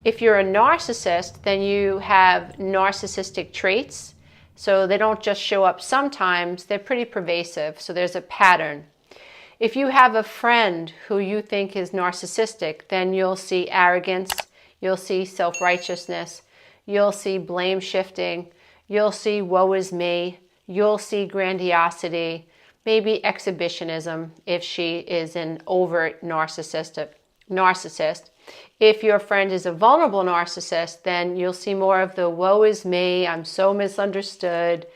If you're a narcissist, then you have narcissistic traits. So they don't just show up sometimes, they're pretty pervasive. So there's a pattern. If you have a friend who you think is narcissistic, then you'll see arrogance, you'll see self-righteousness, you'll see blame shifting, you'll see woe is me, you'll see grandiosity, maybe exhibitionism if she is an overt narcissist. If your friend is a vulnerable narcissist, then you'll see more of the woe is me, I'm so misunderstood.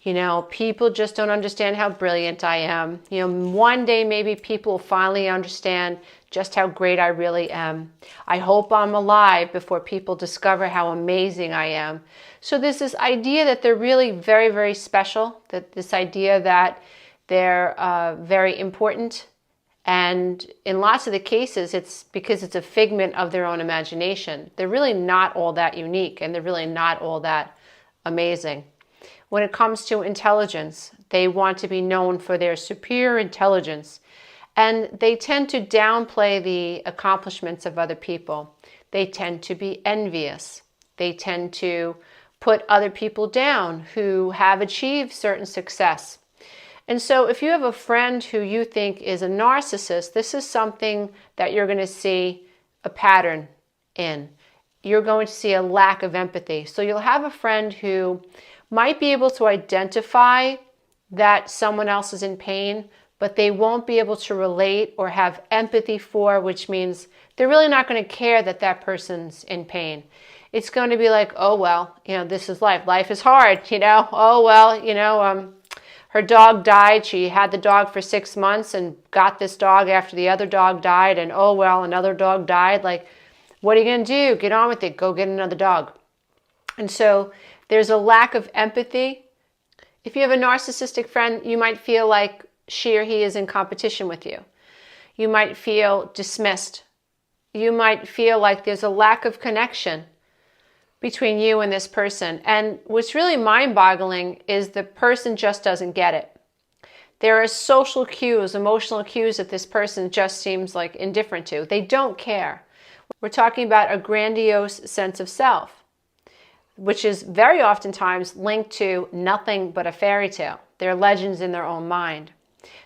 You know, people just don't understand how brilliant I am. You know, one day maybe people will finally understand just how great I really am. I hope I'm alive before people discover how amazing I am. So there's this idea that they're really very, very special, that this idea that they're very important. And in lots of the cases, it's because it's a figment of their own imagination. They're really not all that unique, and they're really not all that amazing. When it comes to intelligence, they want to be known for their superior intelligence, and they tend to downplay the accomplishments of other people. They tend to be envious. They tend to put other people down who have achieved certain success. And so if you have a friend who you think is a narcissist, this is something that you're going to see a pattern in. You're going to see a lack of empathy. So you'll have a friend who might be able to identify that someone else is in pain, but they won't be able to relate or have empathy for, which means they're really not going to care that that person's in pain. It's going to be like, oh, well, you know, this is life. Life is hard, you know. Oh, well, you know, her dog died. She had the dog for 6 months and got this dog after the other dog died. And oh, well, another dog died. Like, what are you going to do? Get on with it. Go get another dog. And so there's a lack of empathy. If you have a narcissistic friend, you might feel like she or he is in competition with you. You might feel dismissed. You might feel like there's a lack of connection between you and this person. And what's really mind-boggling is the person just doesn't get it. There are social cues, emotional cues that this person just seems like indifferent to. They don't care. We're talking about a grandiose sense of self, which is very oftentimes linked to nothing but a fairy tale. They're legends in their own mind.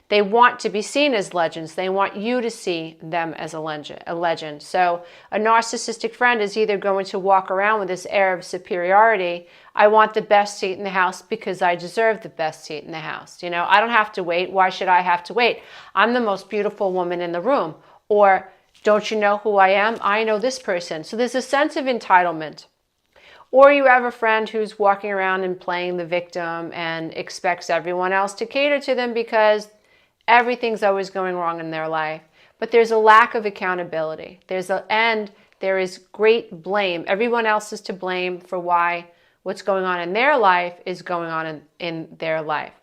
They want to be seen as legends. They want you to see them as a legend. So a narcissistic friend is either going to walk around with this air of superiority. I want the best seat in the house because I deserve the best seat in the house. You know, I don't have to wait. Why should I have to wait? I'm the most beautiful woman in the room. Or don't you know who I am? I know this person. So there's a sense of entitlement. Or you have a friend who's walking around and playing the victim and expects everyone else to cater to them because everything's always going wrong in their life. But there's a lack of accountability. And there is great blame. Everyone else is to blame for why what's going on in their life is going on in their life.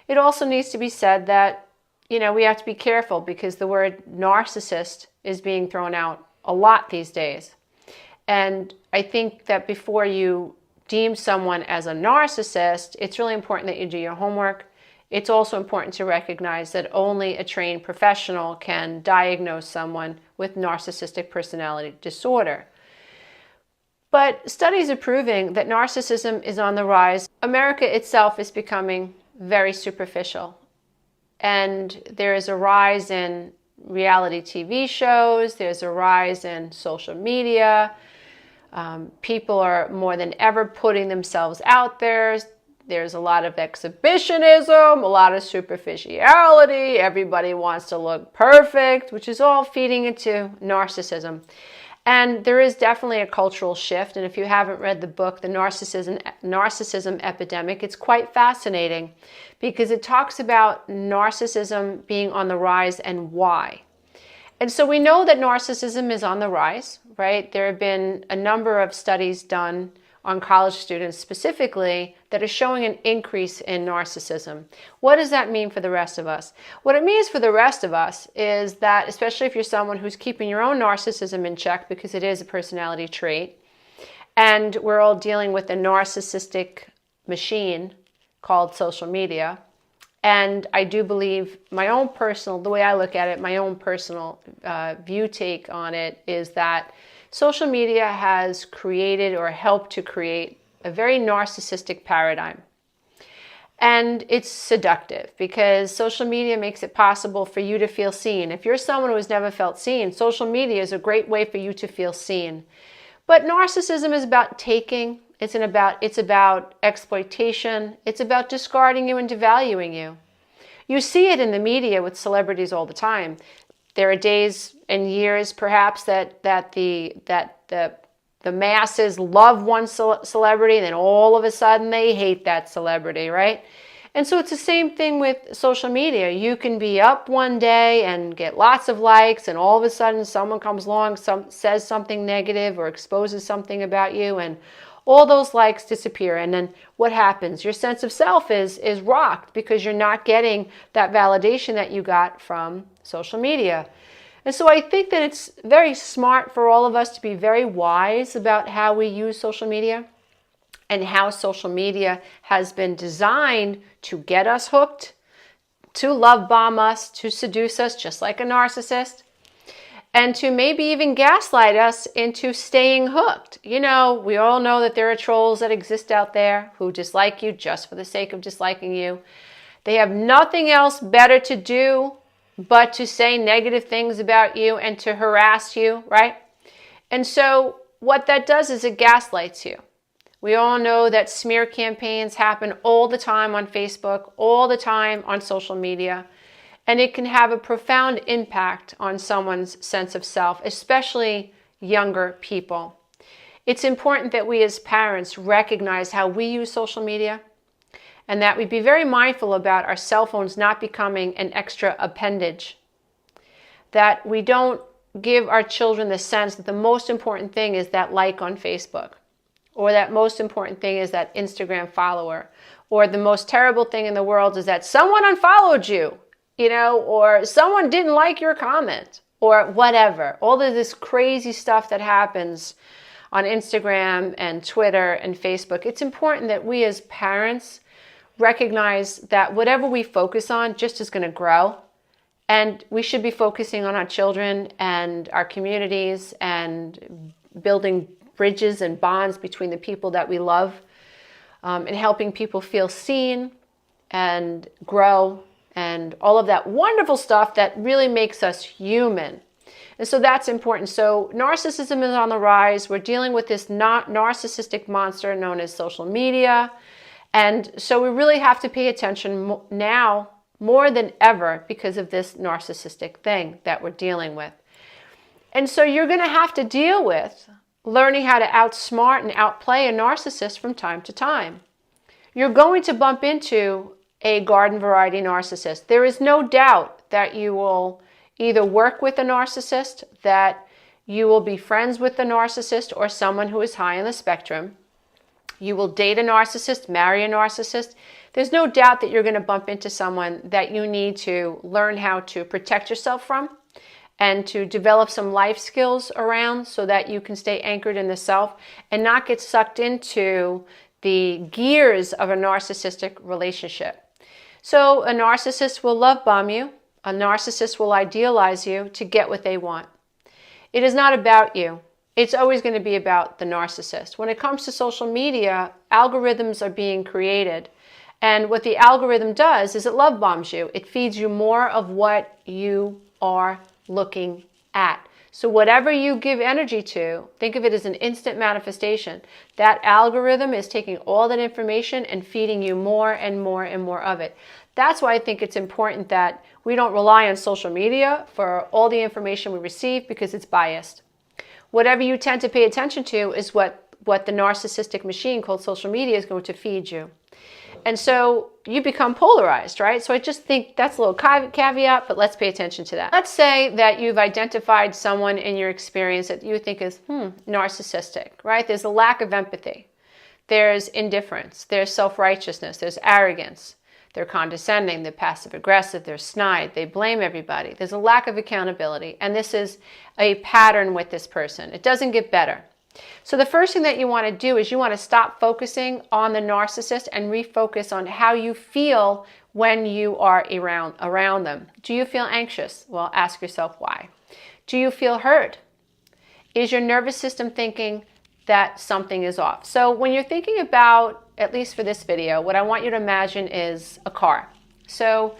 It also needs to be said that, you know, we have to be careful because the word narcissist is being thrown out a lot these days. And I think that before you deem someone as a narcissist, it's really important that you do your homework. It's also important to recognize that only a trained professional can diagnose someone with narcissistic personality disorder. But studies are proving that narcissism is on the rise. America itself is becoming very superficial. And there is a rise in reality TV shows. There's a rise in social media. People are more than ever putting themselves out there. There's a lot of exhibitionism, a lot of superficiality. Everybody wants to look perfect, which is all feeding into narcissism. And there is definitely a cultural shift. And if you haven't read the book, The Narcissism Epidemic, it's quite fascinating because it talks about narcissism being on the rise and why. And so we know that narcissism is on the rise, right? There have been a number of studies done on college students specifically that are showing an increase in narcissism. What does that mean for the rest of us? What it means for the rest of us is that, especially if you're someone who's keeping your own narcissism in check, because it is a personality trait, and we're all dealing with a narcissistic machine called social media. And I do believe the way I look at it, my own personal take on it is that Social media has created or helped to create a very narcissistic paradigm. And it's seductive because social media makes it possible for you to feel seen. If you're someone who has never felt seen, social media is a great way for you to feel seen. But narcissism is about taking, it's about exploitation, it's about discarding you and devaluing you. You see it in the media with celebrities all the time. There are days and years perhaps that the masses love one celebrity, and then all of a sudden they hate that celebrity, right? And so it's the same thing with social media. You can be up one day and get lots of likes, and all of a sudden someone comes along, says something negative or exposes something about you, and all those likes disappear. And then what happens? Your sense of self is rocked because you're not getting that validation that you got from social media. And so I think that it's very smart for all of us to be very wise about how we use social media and how social media has been designed to get us hooked, to love bomb us, to seduce us just like a narcissist, and to maybe even gaslight us into staying hooked. You know, we all know that there are trolls that exist out there who dislike you just for the sake of disliking you. They have nothing else better to do but to say negative things about you and to harass you, right? And so what that does is it gaslights you. We all know that smear campaigns happen all the time on Facebook, all the time on social media, and it can have a profound impact on someone's sense of self, especially younger people. It's important that we as parents recognize how we use social media, and that we be very mindful about our cell phones not becoming an extra appendage. That we don't give our children the sense that the most important thing is that like on Facebook, or that most important thing is that Instagram follower, or the most terrible thing in the world is that someone unfollowed you, you know, or someone didn't like your comment, or whatever. All of this crazy stuff that happens on Instagram and Twitter and Facebook. It's important that we as parents recognize that whatever we focus on just is going to grow, and we should be focusing on our children and our communities and building bridges and bonds between the people that we love, and helping people feel seen and grow and all of that wonderful stuff that really makes us human. And so that's important. So narcissism is on the rise. We're dealing with this narcissistic monster known as social media. And so we really have to pay attention now more than ever because of this narcissistic thing that we're dealing with. And so you're going to have to deal with learning how to outsmart and outplay a narcissist from time to time. You're going to bump into a garden variety narcissist. There is no doubt that you will either work with a narcissist, that you will be friends with a narcissist or someone who is high on the spectrum. You will date a narcissist, marry a narcissist. There's no doubt that you're going to bump into someone that you need to learn how to protect yourself from and to develop some life skills around so that you can stay anchored in the self and not get sucked into the gears of a narcissistic relationship. So a narcissist will love bomb you. A narcissist will idealize you to get what they want. It is not about you. It's always going to be about the narcissist. When it comes to social media, algorithms are being created. And what the algorithm does is it love bombs you. It feeds you more of what you are looking at. So whatever you give energy to, think of it as an instant manifestation. That algorithm is taking all that information and feeding you more and more and more of it. That's why I think it's important that we don't rely on social media for all the information we receive because it's biased. Whatever you tend to pay attention to is what the narcissistic machine called social media is going to feed you. And so you become polarized, right? So I just think that's a little caveat, but let's pay attention to that. Let's say that you've identified someone in your experience that you think is narcissistic, right? There's a lack of empathy. There's indifference. There's self-righteousness. There's arrogance. They're condescending. They're passive-aggressive. They're snide. They blame everybody. There's a lack of accountability. And this is a pattern with this person. It doesn't get better. So the first thing that you want to do is you want to stop focusing on the narcissist and refocus on how you feel when you are around them. Do you feel anxious? Well, ask yourself why. Do you feel hurt? is your nervous system thinking that something is off. So when you're thinking about, at least for this video, what I want you to imagine is a car. So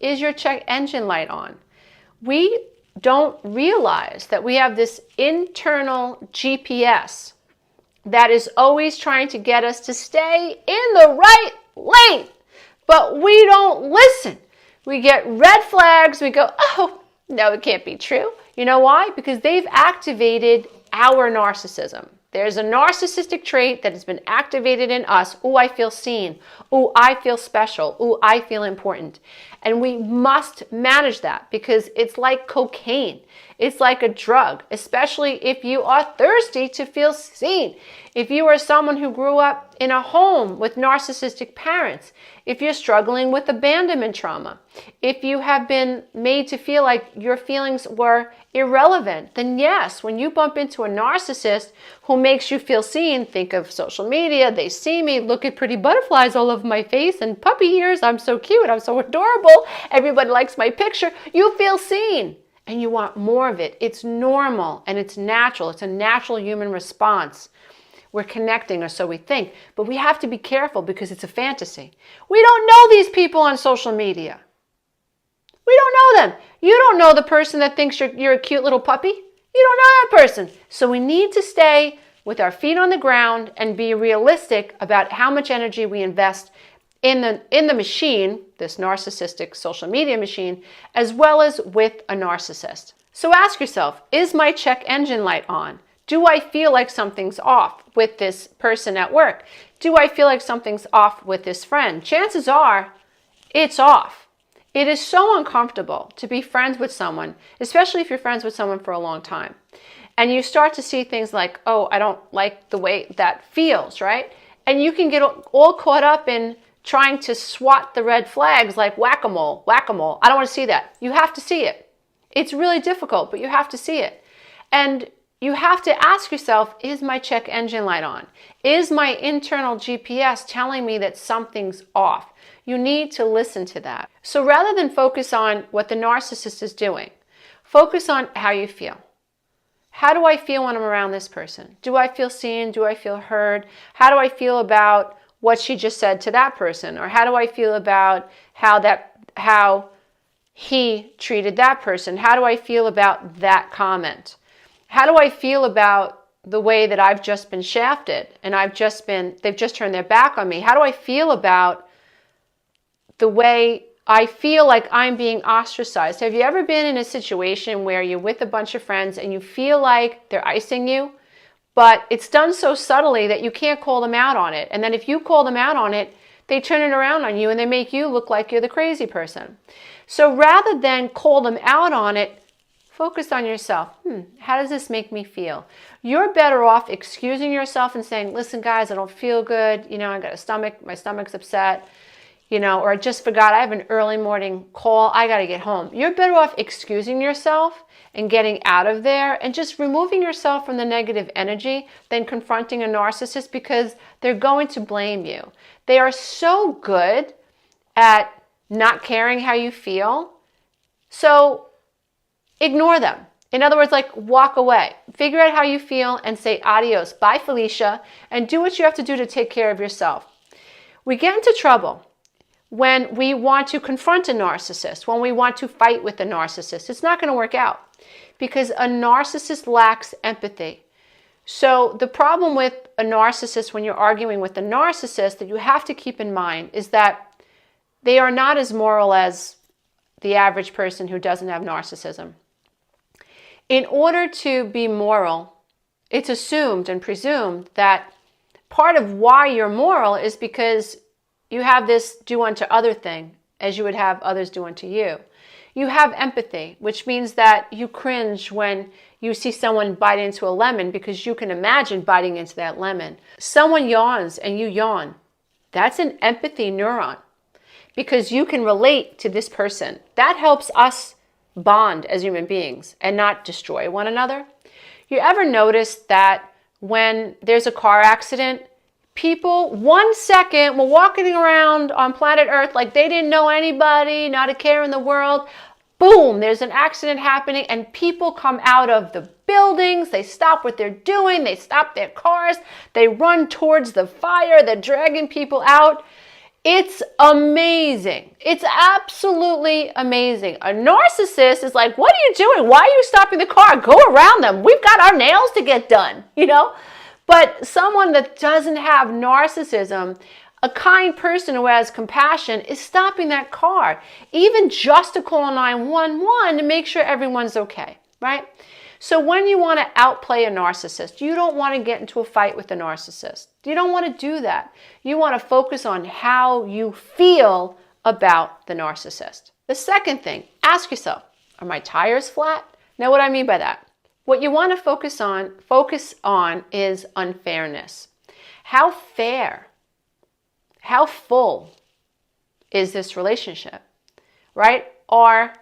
is your check engine light on? We don't realize that we have this internal GPS that is always trying to get us to stay in the right lane. But we don't listen. We get red flags. We go, oh, no, it can't be true. You know why? Because they've activated our narcissism. There's a narcissistic trait that has been activated in us. Oh, I feel seen. Oh, I feel special. Oh, I feel important. And we must manage that because it's like cocaine. It's like a drug, especially if you are thirsty to feel seen. If you are someone who grew up in a home with narcissistic parents, if you're struggling with abandonment trauma, if you have been made to feel like your feelings were irrelevant, then yes, when you bump into a narcissist who makes you feel seen, think of social media, they see me, look at pretty butterflies all over my face and puppy ears, I'm so cute, I'm so adorable, everybody likes my picture, you feel seen. And you want more of it. It's normal and it's natural. It's a natural human response. We're connecting, or so we think. But we have to be careful because it's a fantasy. We don't know these people on social media. We don't know them. You don't know the person that thinks you're a cute little puppy. You don't know that person. So we need to stay with our feet on the ground and be realistic about how much energy we invest in the machine, this narcissistic social media machine, as well as with a narcissist. So ask yourself, is my check engine light on? Do I feel like something's off with this person at work? Do I feel like something's off with this friend? Chances are it's off. It is so uncomfortable to be friends with someone, especially if you're friends with someone for a long time. And you start to see things like, oh, I don't like the way that feels, right? And you can get all caught up in trying to swat the red flags like whack-a-mole, whack-a-mole. I don't want to see that. You have to see it. It's really difficult, but you have to see it. And you have to ask yourself, is my check engine light on? Is my internal GPS telling me that something's off? You need to listen to that. So rather than focus on what the narcissist is doing, focus on how you feel. How do I feel when I'm around this person? Do I feel seen? Do I feel heard? How do I feel about what she just said to that person? Or how do I feel about how he treated that person? How do I feel about that comment? How do I feel about the way that I've just been shafted and they've just turned their back on me? How do I feel about the way I feel like I'm being ostracized? Have you ever been in a situation where you're with a bunch of friends and you feel like they're icing you? But it's done so subtly that you can't call them out on it. And then if you call them out on it, they turn it around on you and they make you look like you're the crazy person. So rather than call them out on it, focus on yourself. How does this make me feel? You're better off excusing yourself and saying, listen, guys, I don't feel good. I got a stomach, my stomach's upset. Or I just forgot I have an early morning call. I got to get home. You're better off excusing yourself and getting out of there and just removing yourself from the negative energy than confronting a narcissist because they're going to blame you. They are so good at not caring how you feel. So ignore them. In other words, like walk away. Figure out how you feel and say adios, bye Felicia, and do what you have to do to take care of yourself. We get into trouble when we want to confront a narcissist, when we want to fight with a narcissist. It's not going to work out because a narcissist lacks empathy. So the problem with a narcissist when you're arguing with a narcissist that you have to keep in mind is that they are not as moral as the average person who doesn't have narcissism. In order to be moral, it's assumed and presumed that part of why you're moral is because you have this do unto other thing as you would have others do unto you. You have empathy, which means that you cringe when you see someone bite into a lemon because you can imagine biting into that lemon. Someone yawns and you yawn. That's an empathy neuron because you can relate to this person. That helps us bond as human beings and not destroy one another. You ever notice that when there's a car accident, people 1 second were walking around on planet Earth like they didn't know anybody, not a care in the world. boom, there's an accident happening and people come out of the buildings, they stop what they're doing, they stop their cars, they run towards the fire, they're dragging people out. It's amazing. It's absolutely amazing. A narcissist is like, what are you doing? Why are you stopping the car? Go around them. We've got our nails to get done, you know? But someone that doesn't have narcissism, a kind person who has compassion, is stopping that car, even just to call 911 to make sure everyone's okay, right? So when you want to outplay a narcissist, you don't want to get into a fight with a narcissist. You don't want to do that. You want to focus on how you feel about the narcissist. The second thing, ask yourself, are my tires flat? Now, what do I mean by that? What you want to focus on is unfairness. How fair, how full is this relationship, right? Are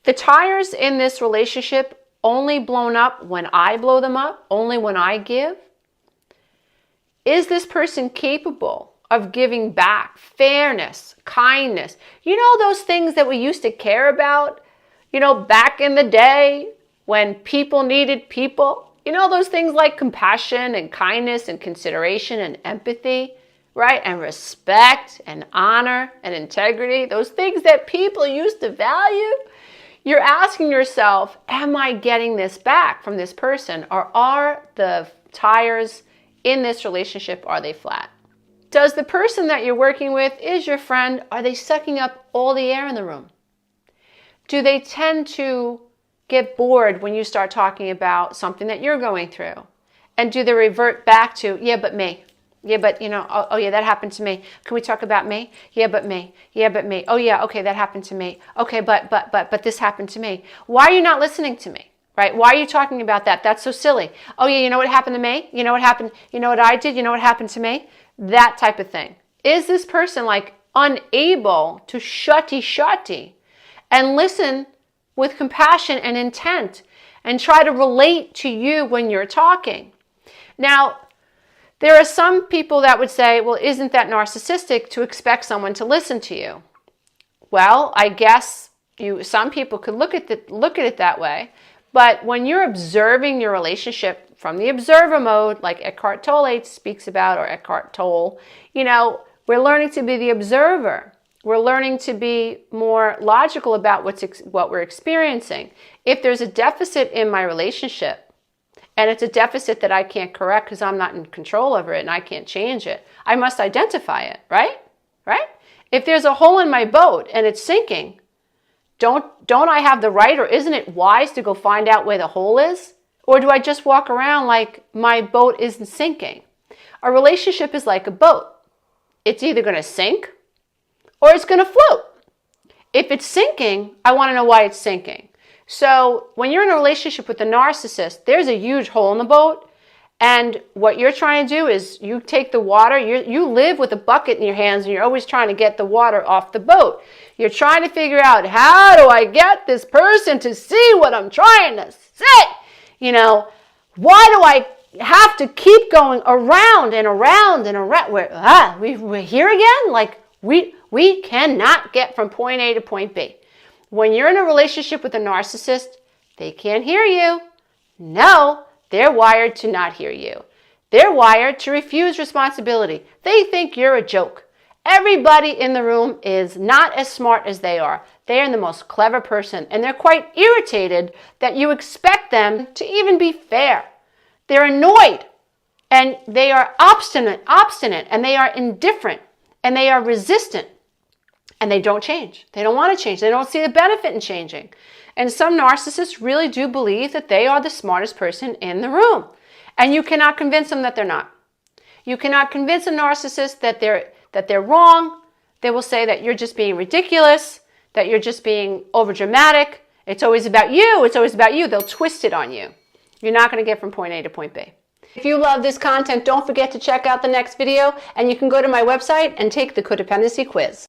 the tires in this relationship only blown up when I blow them up, only when I give? Is this person capable of giving back fairness, kindness? You know those things that we used to care about, you know, back in the day when people needed people? You know those things like compassion and kindness and consideration and empathy, right? And respect and honor and integrity, those things that people used to value. You're asking yourself, am I getting this back from this person? Or are the tires in this relationship, are they flat? Does the person that you're working with, is your friend, are they sucking up all the air in the room? Do they tend to get bored when you start talking about something that you're going through? And do they revert back to, yeah, but me? Yeah, but, you know, oh yeah, that happened to me. Can we talk about me? Yeah, but me. Yeah, but me. Oh yeah, okay, that happened to me. Okay, but this happened to me. Why are you not listening to me? Right? Why are you talking about that? That's so silly. Oh yeah, you know what happened to me? You know what happened? You know what I did? You know what happened to me? That type of thing. Is this person like unable to shutty and listen with compassion and intent and try to relate to you when you're talking? Now, there are some people that would say, well, isn't that narcissistic to expect someone to listen to you? Well, I guess some people could look at it that way. But when you're observing your relationship from the observer mode, like Eckhart Tolle speaks about, or Eckhart Tolle, you know, we're learning to be the observer. We're learning to be more logical about what we're experiencing. If there's a deficit in my relationship, and it's a deficit that I can't correct because I'm not in control over it and I can't change it, I must identify it, right? Right? If there's a hole in my boat and it's sinking, don't I have the right, or isn't it wise to go find out where the hole is? Or do I just walk around like my boat isn't sinking? A relationship is like a boat. It's either going to sink or it's going to float. If it's sinking, I want to know why it's sinking. So when you're in a relationship with a narcissist, there's a huge hole in the boat. And what you're trying to do is you take the water, you live with a bucket in your hands and you're always trying to get the water off the boat. You're trying to figure out, how do I get this person to see what I'm trying to say? You know, why do I have to keep going around and around and around? We're here again? Like we cannot get from point A to point B. When you're in a relationship with a narcissist, they can't hear you. No, they're wired to not hear you. They're wired to refuse responsibility. They think you're a joke. Everybody in the room is not as smart as they are. They are the most clever person, and they're quite irritated that you expect them to even be fair. They're annoyed, and they are obstinate, and they are indifferent, and they are resistant. And they don't change. They don't want to change. They don't see the benefit in changing. And some narcissists really do believe that they are the smartest person in the room. And you cannot convince them that they're not. You cannot convince a narcissist that they're wrong. They will say that you're just being ridiculous, that you're just being overdramatic. It's always about you. It's always about you. They'll twist it on you. You're not going to get from point A to point B. If you love this content, don't forget to check out the next video. And you can go to my website and take the codependency quiz.